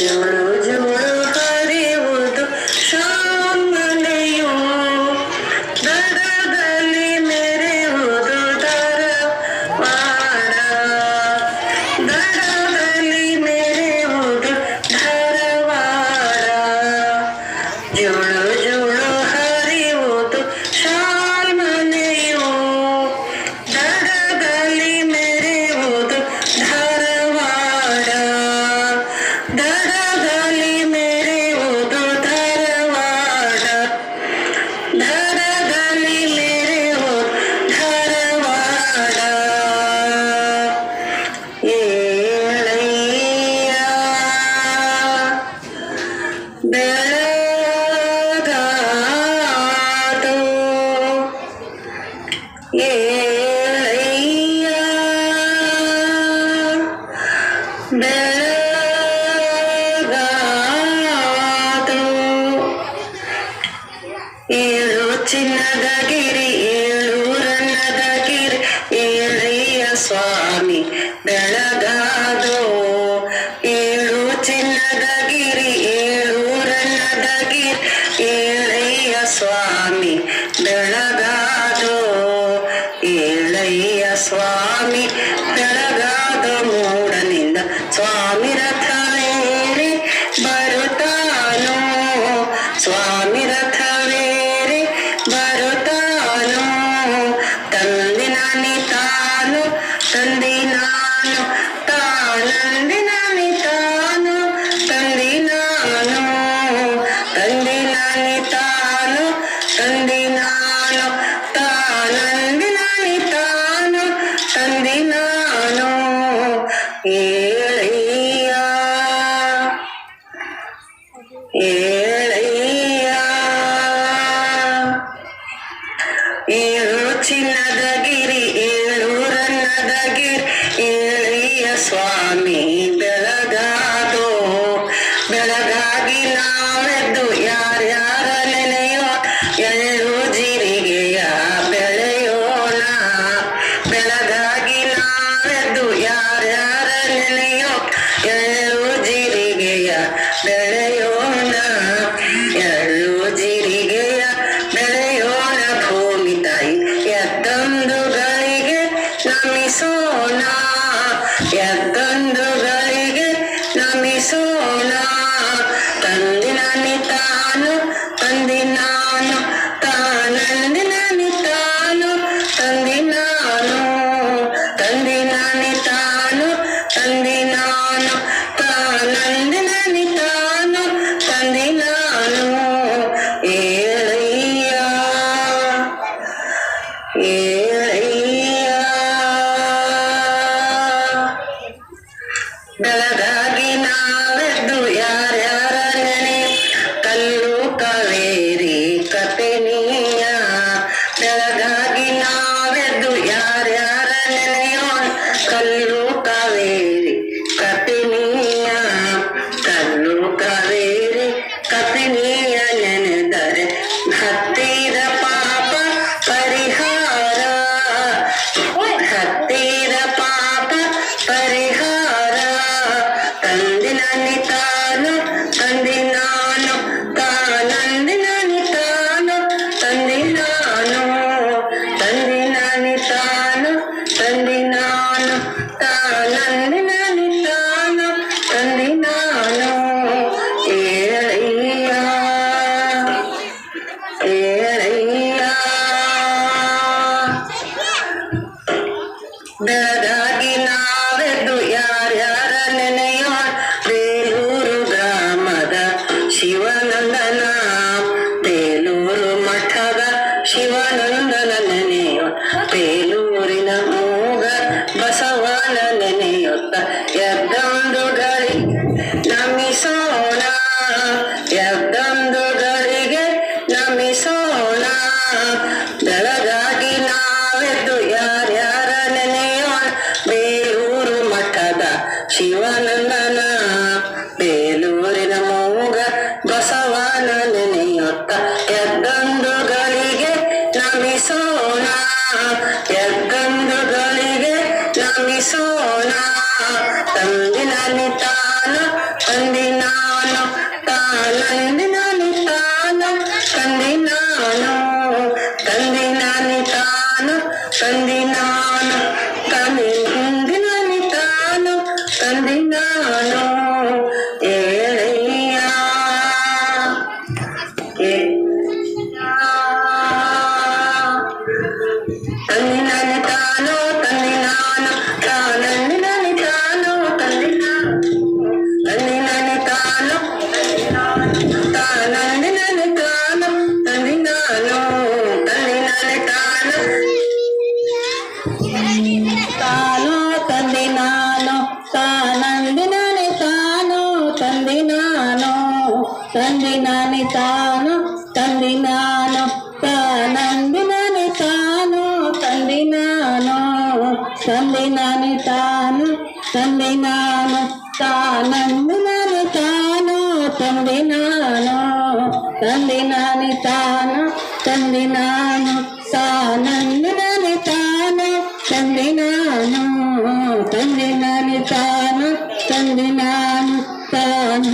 ಜೋಳು ಜೋಳು ಹರಿಯುವುದು ಶಾಮನೆಯು ದಡದಲ್ಲಿ ಮೆರೆಯುವುದು ಧಾರವಾಡ ದಡದಲ್ಲಿ ಮೆರೆಯುವುದು ಧಾರವಾಡ ಜೋಳು ಜೋಳು ಹರಿಯುವುದು ಶಾಮನೆಯು ದಡದಲ್ಲಿ ಮೆರೆಯುವುದು ಧಾರವಾಡ ದಡದಲ್ಲಿ ಮೆರೆಯುವುದು ಧಾರವಾಡ ದಡದಲ್ಲಿ ಮೆರೆಯುವುದು ಧಾರವಾಡ ಏಳಯ್ಯ ಬೆಳಗಾದು ಏಳಯ್ಯ ಬೆಳಗಾದು ಏಳು ಚಿನ್ನದ ಗಿರಿ ಏಳು ರನ್ನದ ಗಿರಿ ಏಳಯ್ಯ ಸ್ವಾಮಿ ಬೆಳಗಾದು ಏಳು ಚಿನ್ನದ ಗಿರಿ ಏಳು ರನ್ನದ ಗಿರಿ ಏಳಯ್ಯ ಸ್ವಾಮಿ ಬೆಳಗಾದು ಏಳಯ್ಯ ಸ್ವಾಮಿ ಬೆಳಗಾದ ಮೂಡನಿಂದ ಸ್ವಾಮಿ ರಥವೇರಿ ಬರುತ್ತಾನೋ ಸ್ವಾಮಿ ರಥವೇರಿ ಬರುತ್ತಾನೋ ತಂದಿನ ನಿತಾನು ತಂದಿ ನಾನು ತಾನಂದಿನ ನಿತಾನು ತಂದಿ ನಾನು ತಂದಿನ ನಿತಾನು ತಂದಿ ನಾನು ತಾನಂದಿನ ನಿತಾನು ತಂದಿ ನಾನು ಏಳಯ್ಯ ಏಳಯ್ಯ ಏಳು ಚಿನ್ನದ ಗಿರಿ ಏಳು ರನ್ನದ ಗಿರಿ ಏಳಯ್ಯ ಸ್ವಾಮಿ ಬೆಳಗಾದು ಬೆಳಗಾಗಿ ನಾವೆದ್ದು ಯಾರ್ಯಾರ ನೆನೆಯೋ ಎಳ್ಳು ಜೀರಿಗೆಯ ಬೆಳೆಯೋಣ ಬೆಳಗಾಗಿ ನಾವೆದ್ದು ಯಾರ್ಯಾರ ನೆನೆಯೋ ಎಳ್ಳು ಜೀರಿಗೆಯ ಬೆಳೆಯೋಣ ಎಳ್ಳು ಜೀರಿಗೆಯ ಬೆಳೆಯೋಣ ಭೂಮಿ ತಾಯಿ ಎದ್ದೊಂದುಗಳಿಗೆ ನಮಿಸೋಣ ಎದ್ದೊಂದುಗಳಿಗೆ ನಮಿಸೋಣ ತಂದಿನ ನಿತಾನು ತಂದಿ ನಾನು ತಾನಂದಿನ ನಿತಾನು ತಂದಿ ನಾನು ತಂದಿನ ನಿತಾನು ತಂದಿ ನಾನು ತಾನಂದಿನ ನಿತಾನು ತಂದಿ ನಾನು ಏಳಯ್ಯ ಏಳಯ್ಯ ಬೆಳಗಾಗಿ ನಾವೆದ್ದು ಯಾರ್ಯಾರ ನೆನೆ ಕಲ್ಲು ಕಾವೇರಿ ಕಪಿನಿಯ ಬೆಳಗಾಗಿ ನಾವೆದ್ದು ಯಾರ್ಯಾರ ನೆನೆಯೋಣ ಕಲ್ಲು ಕಾವೇರಿ ಕಪಿನಿಯ ಕಲ್ಲು ಕಾವೇರಿ ಕಪಿನಿಯ ನೆನೆದರೆ ಹತ್ತಿರ ಪಾಪ ಪರಿಹಾರ ಹತ್ತಿರ ಪಾಪ ಪರಿಹಾರ ತಂದಿನ ನಿತಾನು ತಂದಿ ನಾನು ತಾನಂದಿನ ನಿತಾನು ತಂದಿ ನಾನು ತಂದಿನ ನಿತಾನು ತಂದಿ ನಾನು ತಾನಂದಿನ ನಿತಾನು ತಂದಿ ನಾನು ಏಳಯ್ಯ ಏಳಯ್ಯ ಬೆಳಗಾಗಿ ನಾವೆದ್ದು ಯಾರ್ಯಾರ ನೆನೆಯೋ ಬೇಲೂರು ಗ್ರಾಮದ ಶಿವನಂದನ ಬೇಲೂರು ಮಠದ ಶಿವನಂದನ ನೆನೆಯೋ ಬೇಲೂರಿನ ಮೂಗ ಬಸವನ ನೆನೆಯುತ್ತ ಎದ್ದೊಂದುಗಳಿಗೆ ನಮಿಸೋಣ ಎದ್ದೊಂದುಗಳಿಗೆ ನಮಿಸೋಣ ಬೆಳಗಾಗಿ ನಾವೆದ್ದು ಯಾರ್ಯಾರ ನೆನೆಯೋಣ ಬೇಲೂರು ಮಠದ ಶಿವನಂದನ ಬೇಲೂರಿನ ಮೂಗ ಬಸವನ ನೆನೆಯುತ್ತ ಎದ್ದೊಂದುಗಳಿಗೆ ನಮಿಸೋಣ ಎದ್ದೊಂದುಗಳಿಗೆ ನಮಿಸೋಣ ತಂದಿನ ನಿತಾನ ತಂದಿನ ತಂದೆ ನಾನು ಏಳಯ್ಯ ತಂದೆ ನಾನು ತಾನು ತಂದೆ ನಾನು ತಾನಂದಿ ನಾನು ತಾನು ತಂದೆ ನಾನು ತಾನು ತಾನಂದಿ ನಾನು ತಾನು ತಂದೆ ನಾನು ತಾನು ತಂದೆ ನಾನು ತಾನಂದಿ ನಾನೇ ತಾನು ತಂದೆ ನಾನು ತಂದೆ ನಾನೇ ತಾನು ತಂದೆ ನಾನು ತಾನಂದಿ ನಾನೇ ತಾನು ತಂದೆ ನಾನು ತಂದೆ ನಾನೇ ತಾನು ತಂದೆ ನಾನು ತಾನಂದಿ ನಾನೇ ತಾನು ತಂದೆ ನಾನು ತಂದೆ ನಾನೇ ತಾನು ತಂದೆ ನಾನು ತಾನಂದಿ ನಾನೇ ತಾನು ತಂದೆ ನಾನು ತಂದೆ ನಾನೇ ತಾನು ತಂದೆ ನಾನು ತಾನು